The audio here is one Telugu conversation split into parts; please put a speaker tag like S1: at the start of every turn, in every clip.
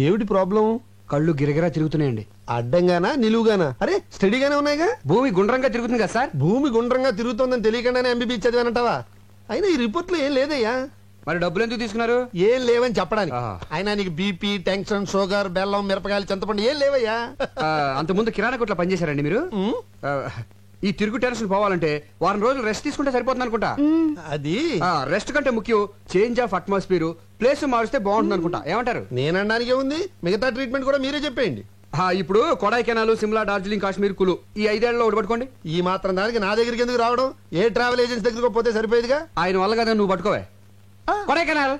S1: ఏమిటి ప్రాబ్లం?
S2: కళ్ళు గిరగిరా తిరుగుతున్నాయండి.
S1: అడ్డంగానా నిలువుగానా? అరే స్టడీగానే ఉన్నాయిగా.
S2: భూమి గుండ్రంగా తిరుగుతుంది కదా సార్.
S1: భూమి గుండ్రంగా తిరుగుతోందని తెలియకుండానే ఎంబీబీ చదివానంటావా? అయినా ఈ రిపోర్ట్ లో ఏం లేదయ్యా.
S2: మరి డబ్బులు ఎందుకు తీసుకున్నారు?
S1: ఏం లేవని చెప్పడానికి. అయినా నీకు బీపీ, టెన్షన్, షుగర్, బెల్లం, మిరపకాయలు, చింతపండు ఏం లేవయ్యా.
S2: అంతకుముందు కిరాణా కొట్లో పనిచేశారండి మీరు? ఈ తిరుగు టెన్షన్ పోవాలంటే వారం రోజులు రెస్ట్ తీసుకుంటే సరిపోతుంది అనుకుంటా.
S1: అది
S2: రెస్ట్ కంటే ముఖ్యం చేంజ్ ఆఫ్ అట్మాస్ఫియర్, ప్లేస్ మారిస్తే బాగుంటుంది అనుకుంటా. ఏమంటారు?
S1: నేనడానికి ఉంది, మిగతా ట్రీట్మెంట్ కూడా మీరే చెప్పేయండి.
S2: ఇప్పుడు కొడైకెనాల్, సిమ్లా, డార్జిలింగ్, కాశ్మీర్, కులు ఈ 5 ఏళ్లలో ఒకటి పట్టుకోండి.
S1: ఈ మాత్రం దానికి నా దగ్గరికి ఎందుకు రావడం? ఏ ట్రావెల్ ఏజెన్సీ దగ్గరకు పోతే సరిపోయేదిగా.
S2: ఆయన వల్ల కదా నువ్వు పట్టుకోవే. Kodaikanal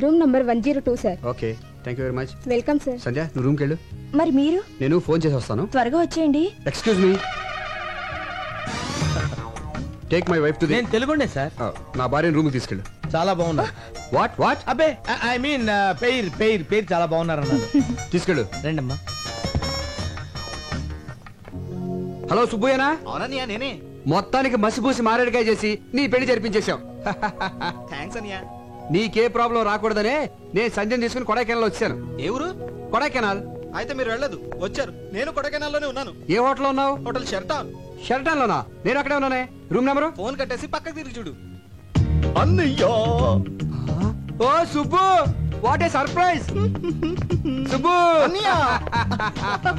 S3: room number 102 sir.
S2: Okay, thank you very much.
S3: Welcome sir.
S2: Sandhya నువ్వు రూమ్కి వెళ్ళు.
S3: మరి మీరు?
S2: నేను ఫోన్ చేసి వస్తాను.
S3: త్వరగా వచ్చేయండి.
S2: Excuse me, take my wife to the.
S4: నేను తెలుగుండే సార్.
S2: నా భార్యను రూమ్కి తీసుకెళ్ళు.
S4: చాలా బాగున్నా.
S2: What what?
S4: అబ్బే ఐ మీన్ పేరు చాలా బాగున్నారు అన్నారు.
S2: తీసుకెళ్ళు.
S4: రండమ్మా.
S2: హలో సుబ్బయ్యనా?
S5: అవునన్నయ్య నేనే.
S2: మొత్తానికి మసిపూసి మారేడుకాయ చేసి నీ పెళ్లి జరిపించేశావు.
S5: థ్యాంక్స్ అన్నయ్య.
S2: నీకే ప్రాబ్లం రాకూడదనే నేను సంధ్యను తీసుకుని కొడైకెనాల్ వచ్చాను.
S5: ఏ ఊరు?
S2: కొడైకెనాల్.
S5: అయితే మీరు వెళ్ళదు, వచ్చారు. నేను కొడైకెనాల్లోనే ఉన్నాను.
S2: ఏ హోటల్లో ఉన్నావు?
S5: హోటల్ షెర్టాన్.
S2: షెర్టాన్ లోనా? నేను అక్కడే ఉన్నానే. Room number?
S5: ఫోన్ కట్టేసి పక్కకి తిరిగి చూడు.
S2: అన్నయ్యో. ఓ Subbu, what a surprise. Subbu
S5: అన్నయ్య.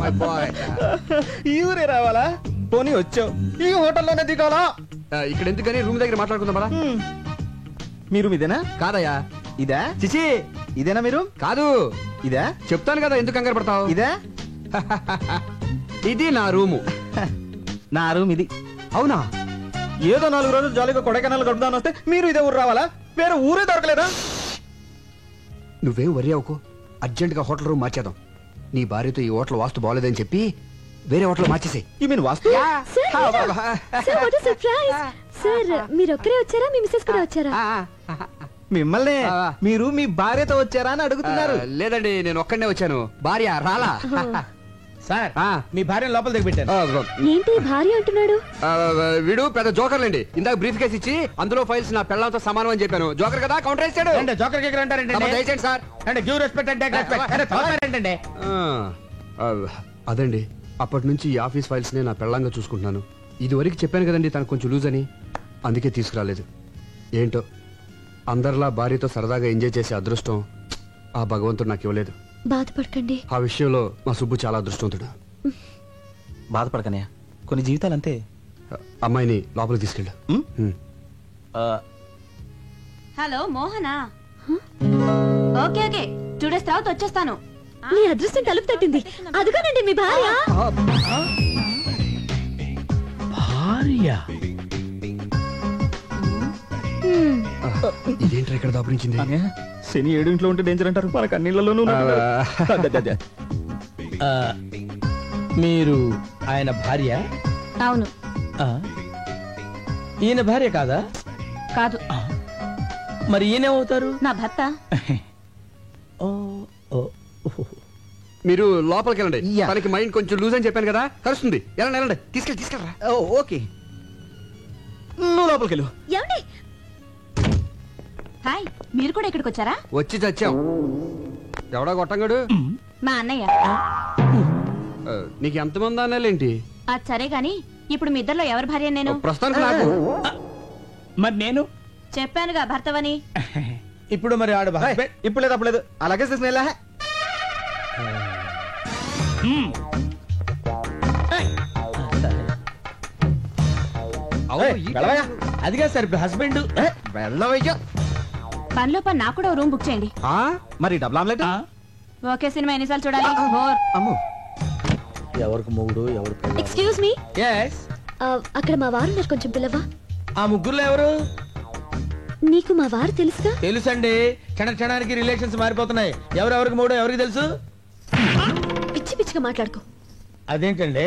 S2: My boy.
S5: ఈ ఊరే రావాలా? పోనీ వచ్చావు, ఈ హోటల్లోనే దిగాలా?
S2: ఇక్కడ ఎందుకని రూమ్ దగ్గర మాట్లాడుకుందాం పదా.
S5: మీరు ఇదేనా?
S2: కాదయ్యా.
S5: ఇదా?
S2: చిచి
S5: ఇదేనా మీరు?
S2: కాదు.
S5: ఇదా?
S2: చెప్తాను కదా, ఎందుకు కంగారు పడతావు.
S5: ఇదా?
S2: ఇది నా రూము.
S5: నా రూమ్ ఇది.
S2: అవునా?
S5: ఏదో 4 రోజులు జాలీగా కొడైకెనాల్ గడుపుదాని వస్తే మీరు ఇదే ఊరు రావాలా? వేరే ఊరే దొరకలేదా?
S2: నువ్వేం వరి అవుకో, అర్జెంట్ గా హోటల్ రూమ్ మార్చేద్దాం. నీ భార్యతో ఈ హోటల్ వాస్తు బాగోలేదని చెప్పి వేరే హోటల్ మార్చేసే.
S5: You mean vastu?
S3: సార్ మీరు ఒక్కరే వచ్చారా? మీ మిస్సెస్ కూడా వచ్చారా?
S5: మిమ్మల్ని మీరు మీ భార్యతో వచ్చారా అని అడుగుతున్నారు.
S2: లేదండి, నేను ఒక్కడనే వచ్చాను. భార్య రాలా.
S4: సార్ మీ భార్యను లోపల దిగబెట్టాను.
S3: ఏంటి భార్య అంటున్నాడు?
S2: వీడు పెద్ద జోకర్లేండి. ఇందాక బ్రీఫ్ కేసు ఇచ్చి అందులో ఫైల్స్ నా పెళ్ళంతో సమానం అని చెప్పాను. జోకర్ కదా, కౌంటర్ వేసాడు.
S4: జోకర్ కేకర్ అంటారంటే
S2: దయచేయండి సార్.
S4: అంటే give respect and take respect ఏంటంటే.
S2: అదండి, అప్పటి నుంచి ఈ ఆఫీస్ ఫైల్స్ నే నా పెళ్ళంగా చూసుకుంటున్నాను. ఇదివరకు చెప్పాను కదండి తనకు కొంచెం లూజ్ అని, అందుకే తీసుకురాలేదు. ఏంటో అందరిలా భార్యతో సరదాగా ఎంజాయ్ చేసే అదృష్టం ఆ భగవంతుడు నాకు ఇవ్వలేదు.
S3: బాధపడకండి.
S2: ఆ విషయంలో మా సుబ్బు చాలా అదృష్టవంతుడు.
S5: బాధపడకనే, కొన్ని జీవితాలు అంతే.
S2: అమ్మాయిని లోపలికి తీసుకెళ్ళు.
S6: Hello Mohana? Okay okay, 2 days తర్వాత వచ్చేస్తాను.
S3: మీ అదృష్టం తలుపు తట్టింది. అదుగోనండి మీ భార్య.
S4: భార్య?
S2: ఇదేంటి ఇక్కడ దాపురించింది?
S5: శని 7 ఇంట్లో ఉంటే డేంజర్ అంటారు, మనకు అన్నిళ్ళలోనూ.
S4: మీరు ఆయన భార్య?
S6: అవును.
S4: ఈయన భార్య కాదా?
S6: కాదు.
S4: మరి ఈయనేమవుతారు?
S6: నా భర్త.
S2: మీరు లోపలికి వెళ్ళండి. తనకి మైండ్ కొంచెం లూజ్ అని చెప్పాను కదా, కలుస్తుంది. వెళ్ళండి వెళ్ళండి, తీసుకెళ్ళరా.
S5: ఓకే, నువ్వు లోపలికి వెళ్ళు.
S6: హాయ్, మీరు కూడా ఇక్కడికి వచ్చారా?
S2: వచ్చి చచ్చాం. ఎవడా గొట్టంగాడు?
S6: మా అన్నయ్య.
S2: నీకు ఎంతమంది అన్నాలేంటి?
S6: అది సరే గాని ఇప్పుడు మీ ఇద్దరిలో ఎవరి భార్య? నేను.
S2: ప్రస్తుతానికి నాకు.
S4: మరి నేను
S6: చెప్పానుగా భర్తవని.
S4: ఇప్పుడు మరి ఆడు
S5: ఇప్పుడు లేదు, అప్పుడు లేదు. అలాగే తీసుకునేలా.
S4: అదిగా సార్ హస్బెండ్.
S5: వెళ్ళవయ్యా.
S6: పనిలో పని నాకు కూడా రూమ్ బుక్ చేయండి.
S5: మరి డబుల్ ఆమ్లెట్?
S6: ఓకే, సినిమా ఎన్నిసార్లు చూడాలి?
S5: అమ్మో,
S4: ఎవరికి మొగుడు ఎవరు?
S3: Excuse me.
S4: yes
S3: అక్కడ మా వారు ఉన్నారు, కొంచెం పిల్లవా?
S4: ఆ ముగ్గురులో ఎవరు?
S3: నీకు మా వారు తెలుసుగా?
S4: తెలుసండి, క్షణానికి రిలేషన్స్ మారిపోతున్నాయి. ఎవరెవరికి మూడో ఎవరికి తెలుసు?
S3: పిచ్చి పిచ్చిగా మాట్లాడుకో.
S4: అదేంటండి,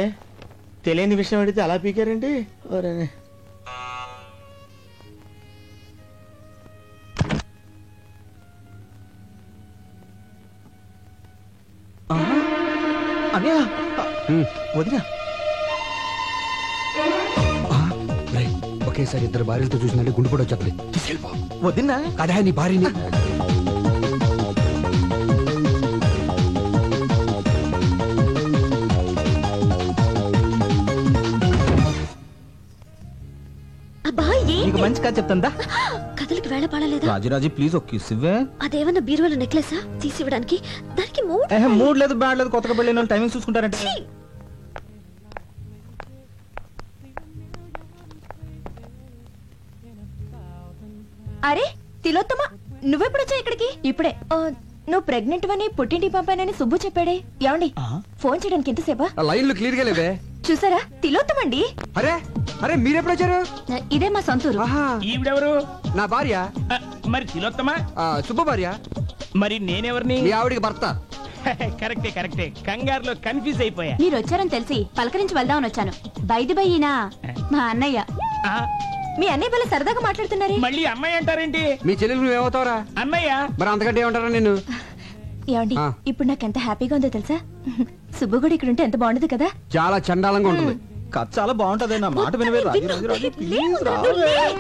S4: తెలియని విషయం అడిగితే అలా పీకారండి.
S5: అన్నయ్య, వదినా.
S2: ఒకేసారి ఇద్దరు భార్యలతో చూసినట్టే గుండు కూడా వచ్చేది.
S5: వదినా
S2: కదా నీ భార్యని.
S5: మంచి కథ చెప్తాందా?
S3: కథలకి వేళ పాడలేదా?
S5: రాజురాజు ప్లీజ్ ఒక కిస్ ఇవ్వే.
S3: అదేమన్నా బీరువాల నెక్లెసా తీసివ్వడానికి? దానికి
S5: మూడ్ లేదు, బ్యాడ్ లేదు, కొత్తగా పెళ్ళిన వాళ్ళు టైమింగ్ చూసుకుంటారంటే.
S6: అరే తిలోత్తమ, నువ్వెప్పుడొచ్చా ఇక్కడికి? ఇప్పుడే. నువ్వు ప్రెగ్నెంట్ అని పుట్టింటి పంపానని సుబ్బు చెప్పాడే. ఏమండి ఫోన్ చేయడానికి ఎంతసేపా?
S2: లైన్లు క్లియర్ గా లేవే.
S6: చూసారా, తిలోత్తమండి.
S2: అరే అరే మీరెప్పుడు వచ్చారు?
S6: ఇదే మా సొంతూరు.
S4: ఈవిడెవరు?
S2: నా భార్య.
S4: మరి తిలోత్తమా?
S2: సుబ్బ భార్య.
S4: మరి నేనెవరిని?
S2: మీ ఆవిడికి భర్త.
S4: కరెక్టే కరెక్టే, కంగారులో కన్ఫ్యూజ్ అయిపోయా.
S6: మీరు వచ్చారని తెలిసి పలకరించి వెళ్దామని వచ్చాను. బైది బయ్యినా మా అన్నయ్య. మీ అన్నయ్య వల్ల సరదాగా మాట్లాడుతున్నారే.
S4: మళ్ళీ అమ్మాయి అంటారేంటి?
S2: మీ చెల్లెలు నువ్వేమవుతావరా?
S4: అన్నయ్య.
S2: మరి అంతకంటే ఏమంటారా నిన్ను?
S6: ఏమండి ఇప్పుడు నాకు ఎంత హ్యాపీగా ఉందో తెలుసా? సుబ్బు కూడా ఇక్కడ ఉంటే ఎంత బాగుండదు కదా.
S2: చాలా చండాలంగా ఉంటుంది.
S5: కథ చాలా బాగుంటది, నా మాట వినవే.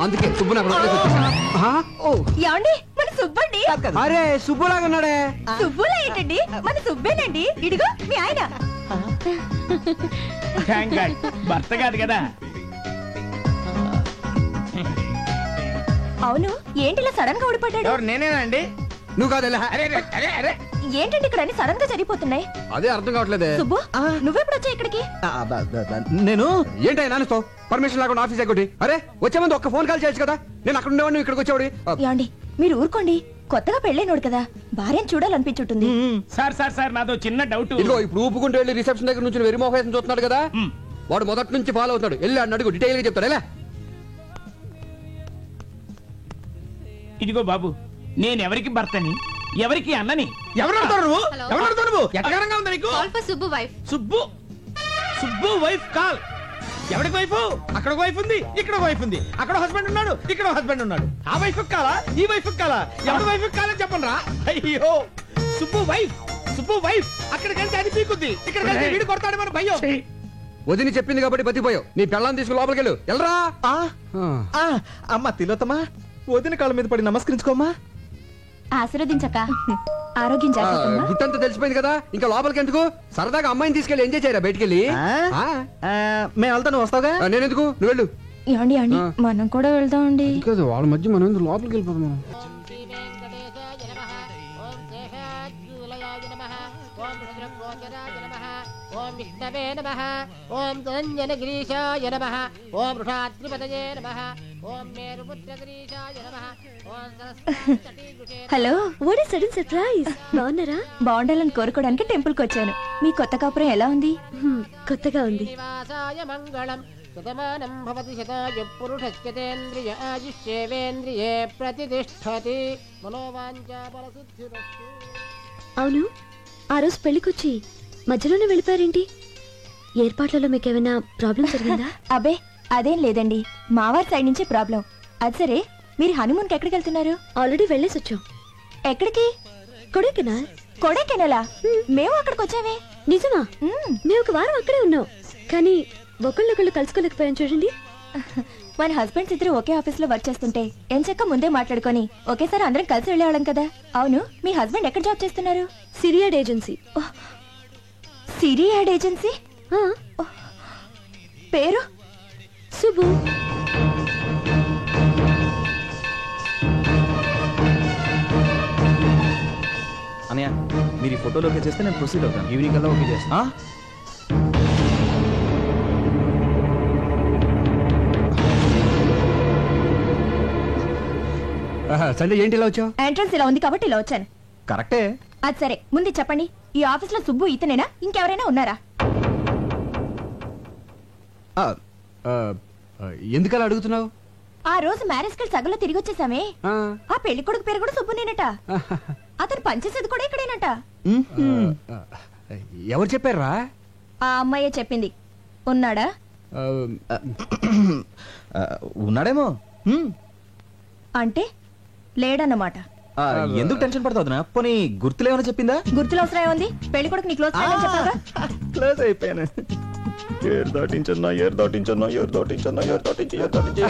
S2: అందుకే సుబ్బు నాకు
S6: ఏమండి మన సుబ్బండి.
S2: అరే సుబ్బులాగా ఉన్నాడే.
S6: సుబ్బులా ఏంటండి, మన సుబ్బేనండి. ఇడిగో మీ ఆయన.
S4: భర్త కాదు కదా.
S6: అవును, ఏంటి ఇలా సడన్ గా ఊడిపడ్డాడు?
S4: నేనేనా అండి?
S2: నువ్వు కాదు.
S6: ఏంటండి ఇక్కడ అన్ని సడన్ గా జరిగిపోతున్నాయి?
S2: అదే అర్థం కావట్లేదే.
S6: సుబ్బు నువ్వెప్పుడు వచ్చా ఇక్కడికి?
S5: నేను
S2: ఏంటో నాన్నతో పర్మిషన్ లేకుండా ఆఫీస్ ఎక్కటి. అరే వచ్చే ముందు ఒక్క ఫోన్ కాల్ చేయొచ్చు కదా. నేను అక్కడ ఉండేవాడిని, ఇక్కడికి వచ్చేవాడి.
S6: ఏమండి మీరు ఊరుకోండి, కొత్తగా పెళ్ళైనోడు కదా, భార్యను చూడాలనిపించుంటుంది.
S4: సార్ సార్ సార్ నాదో చిన్న డౌట్.
S2: ఇదిగో ఇప్పుడు ఊపుకుంటూ వెళ్ళి రిసెప్షన్ దగ్గర నుంచి వెరీ మోహేషన్ చూస్తున్నాడు కదా, వాడు మొదటి నుంచి ఫాలో అవుతాడు. వెళ్ళి అన్న అడుగు, డీటెయిల్ గా చెప్తాడు. ఎలా?
S4: ఇదిగో బాబు, నేను ఎవరికి భర్తని, ఎవరికి అన్నని?
S1: ఎవరు నువ్వు? ఎవరు నువ్వు? ఎట్టగారంగా ఉంది నీకు?
S6: Subbu wife.
S1: Subbu Subbu wife call. ఎవరికి వైఫ్? అక్కడ ఒక వైఫ్ ఉంది, ఇక్కడ ఒక వైఫ్ ఉంది. అక్కడ హస్బెండ్ ఉన్నాడు, ఇక్కడ హస్బెండ్ ఉన్నాడు. ఆ వైఫ్ కాలా, ఈ వైఫ్ కాలా? ఎవరి వైఫ్ కాలని చెప్పండి రా. అయ్యో సుబ్బు వైఫ్, సుబ్బు వైఫ్. అక్కడికి వెళ్తే అది పీకుద్ది, ఇక్కడికి వెళ్తే వీడు కొడతాడు మన భయం.
S2: వదిని చెప్పింది కాబట్టి బతిపోయావు. నీ పెళ్ళాన్ని తీసుకుని లోపలికి వెళ్ళు. వెళ్ళరా.
S5: అమ్మ తిలోత్తమా, వదిన కాళ్ళ మీద పడి నమస్కరించుకోమ్మా.
S6: ఆశీర్వదించక ఆరోగ్యం జాగ్రత్త.
S2: గుట్టంతా తెలిసిపోయింది కదా, ఇంకా లోపలికి ఎందుకు? సరదాగా అమ్మాయిని తీసుకెళ్ళి ఎంజాయ్ చేయరా బయటికి వెళ్ళి.
S5: మేము వెళ్తా, నువ్వు వస్తావుగా.
S2: నేను ఎందుకు, నువ్వు వెళ్ళు.
S6: ఏమండి అండి మనం కూడా వెళ్దామండి.
S2: కాదు వాళ్ళ మధ్య మనం ఎందుకు లోపలికి వెళ్ళిపోతాం?
S7: ఓం విష్ణవే నమః. ఓం ధనంజనగిరీశాయ నమః. ఓం వృషాద్రిపతయే నమః. ఓం మేరుపుత్రగిరీశాయ నమః. ఓం Saraswati.
S3: Hello, what is sudden surprise? బాగున్నారా?
S6: బాగుండాలని కోరుకోవడానికి టెంపుల్ కి వచ్చాను. మీ కొత్త కాపురం ఎలా ఉంది?
S3: కొత్తగా ఉంది.
S7: నివాసాయ మంగళం. శతమానం భవతి శతాయ పురుషస్యతేంద్రియ ఆయుష్యేవేంద్రియే ప్రతిష్ఠతి. మనోవాంఛా ఫలసిద్ధిరస్తు.
S3: అవును, ఆ రోజు పెళ్లికొచ్చి మధ్యలోనే వెళ్ళిపోయారేంటి? ఏర్పాట్లలో మీకేమైనా ప్రాబ్లం జరిగిందా?
S6: అబే అదేం లేదండి, మావారి సైడ్ నుంచి ప్రాబ్లం. అది సరే, మీరు హనీమూన్ కి ఎక్కడికి వెళ్తున్నారు?
S3: ఆల్రెడీ వెళ్ళేసి వచ్చాం.
S6: ఎక్కడికి?
S3: కొడైకెనాల్.
S6: కొడైకెనాలా? మేము అక్కడికి వచ్చామే.
S3: నిజమా? మేము ఒక వారం అక్కడే ఉన్నాం, కానీ ఒకళ్ళొకళ్ళు కలుసుకోలేకపోయాం. చూడండి,
S6: మన హస్బెండ్స్ ఇద్దరు ఒకే ఆఫీస్ లో వర్క్ చేస్తుంటే ఎంచక్క ముందే మాట్లాడుకొని ఒకేసారి అందరం కలిసి వెళ్ళేవాళ్ళం కదా. అవును, మీ హస్బెండ్ ఎక్కడ జాబ్ చేస్తున్నారు?
S3: సిరియాడ్ ఏజెన్సీ.
S6: సిరియాడ్ ఏజెన్సీ? పేరు?
S3: సుబ్బు.
S5: అనయ్య, మీరు ఈ ఫోటోలో ఓకే చేస్తే నేను ప్రొసీడ్ అవుతాను.
S2: ఈవినింగ్ కల్లా ఓకే చేస్తా. సండే ఏంటి ఇలా వచ్చావు?
S6: ఎంట్రన్స్ ఇలా ఉంది కాబట్టి ఇలా వచ్చాను.
S5: కరెక్టే.
S6: అది సరే, ముందు చెప్పండి, ఈ ఆఫీస్ లో సుబ్బు ఇతనేనా, ఇంకెవరైనా ఉన్నారా?
S2: ఎందుకలా అడుగుతున్నావు?
S6: ఆ రోజు మ్యారేజ్ కి సగంలో తిరిగి వచ్చేసామే. ఆ పెళ్లి కొడుకు పేరు కూడా సుబ్బునేనట. అతను పనిచేసేది కూడా ఇక్కడేనట.
S2: ఎవరు చెప్పారా?
S6: ఆ అమ్మాయే చెప్పింది. ఉన్నాడా?
S5: ఉన్నాడేమో.
S6: అంటే లేడన్నమాట.
S5: ఎందుకు టెన్షన్ పడతావునా? పోనీ గుర్తులేమని చెప్పిందా?
S6: గుర్తులు అవసరం ఏముంది? పెళ్లి కొడుకు నీ క్లోజ్ ఫ్రెండ్ అని చెప్పాగా.
S5: క్లోజ్ అయిపోయాను. ఏర్ దాటించన్నా, ఏర్ దాటించన్నా, ఏర్ దాటించన్నా, ఏర్ దాటించి, ఏర్ దాటించి.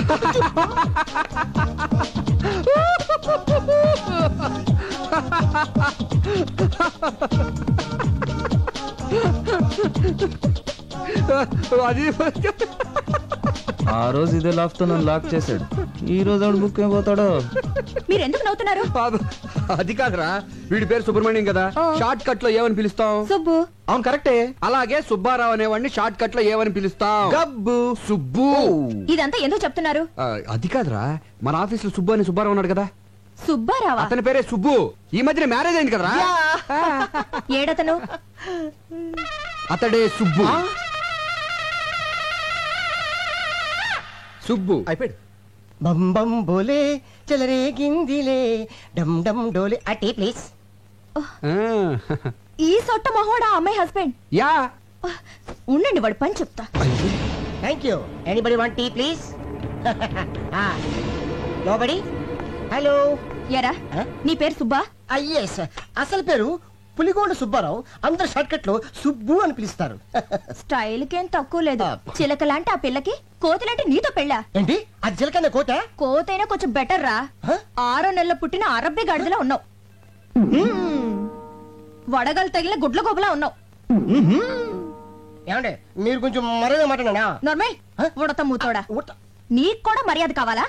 S2: అది
S5: ఆ రోజు ఇదే లాక్ తో నన్ను లాక్ చేశాడు. ఈ రోజు ఆడు బుక్ అయిపోతాడో.
S6: మీరు ఎందుకు నవ్వుతున్నారు?
S2: బాబు అది కాదురా, వీడి పేరు సుబ్రహ్మణ్యం కదా, షార్ట్ కట్ లో ఏమని పిలుస్తాం?
S6: సుబ్బు.
S2: అవును కరెక్టే. అలాగే సుబ్బారావు అనేవాడిని షార్ట్ కట్ లో ఏమని పిలుస్తాం?
S5: గబ్బు.
S2: సుబ్బు.
S6: ఇదంతా ఎందుకు చెప్తున్నారు?
S2: అది కాదురా, మన ఆఫీస్ లో సుబ్బు అని సుబ్బారావు ఉన్నాడు కదా,
S6: సుబ్బారావా?
S2: అతని పేరే సుబ్బు. ఈ మధ్యన మ్యారేజ్ అయింది కదరా.
S6: ఏడతను?
S2: అతడే సుబ్బు. సుబ్బు
S5: అయిపోయాడు.
S7: బం బం బోలే చెలరేగిందిలే డమ్ డమ్ డోలే ఆ టీ ప్లీజ్.
S6: ఈ సొట్ట మహోడా అమ్మాయి హస్బెండ్.
S2: యా.
S6: ఉండండి వాడు పని చెప్తా.
S7: Thank you. Anybody want tea please? Nobody. Hello.
S6: ఎరా నీ పేరు సుబ్బా?
S7: ఎస్, అసలు పేరు పులిగోండ సుబ్బారావు. అందరు షార్ట్ కట్ లో సుబ్బు అని పిలుస్తారు.
S6: స్టైల్ కేం తక్కువ లేదు. చిలకలాంటి ఆ పిల్లకి కోతిలాంటి నీతో పెళ్ళా?
S7: ఏంటి ఆ జిలకన్న కోత?
S6: కోతైనా కొంచెం బెటర్ రా. 6 నెలల పుట్టిన అరబ్బీ గడిదలా ఉన్నావు. వడగలు తగిలిన గుడ్ల గోబలా ఉన్నావు.
S7: ఏమండి మీరు కొంచెం మర్యాద మాట్లాడా?
S6: నార్మల్ ఉడత మూతోడా. నీకు కూడా మర్యాద కావాలా?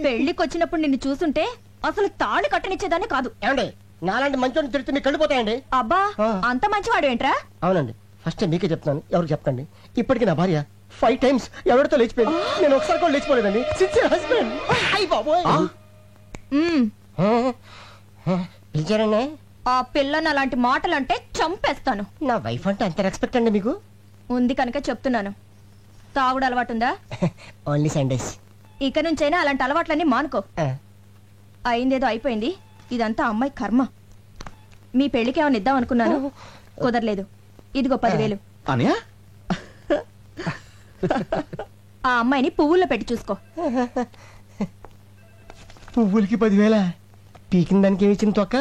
S6: పెళ్లికి వచ్చినప్పుడు నిన్ను చూసుంటే అసలు తాళి కట్టనిచ్చేదాన్ని కాదు.
S7: ఏమండి నాలాంటి మంచోడిని తిడితే మీకు కళ్ళిపోతాయండి.
S6: అబ్బా అంత మంచివాడు ఏంట్రా?
S7: అవునండి, ఫస్ట్ మీకే చెప్తాను, ఎవరికి చెప్పకండి. ఇప్పటికి నా భార్య 5 times ఎవరితో లేచిపోయింది. నేను ఒకసారి కూడా లేచిపోలేదండి. Sincere husband. అయ్య బాబోయ్. పిలిచారండి?
S6: ఆ పిల్లని అలాంటి మాటలంటే చంపేస్తాను.
S7: నా వైఫ్ అంటే అంత రెస్పెక్ట్ అండి మీకు?
S6: ఉంది కనుక చెప్తున్నాను. తాగుడు అలవాటుందా?
S7: Only Sundays.
S6: ఇక నుంచైనా అలాంటి అలవాట్లన్నీ మానుకో. అయిందేదో అయిపోయింది. ఇదంతా అమ్మాయి కర్మ. మీ పెళ్లికి ఏమైనా ఇద్దాం అనుకున్నాను, కుదరలేదు. ఇదిగో 10,000.
S5: అనియా
S6: ఆ అమ్మాయిని పువ్వుల్లో పెట్టి చూసుకో.
S7: పువ్వులకి 10,000? పీకిన దానికి ఏమి ఇచ్చింది తొక్క?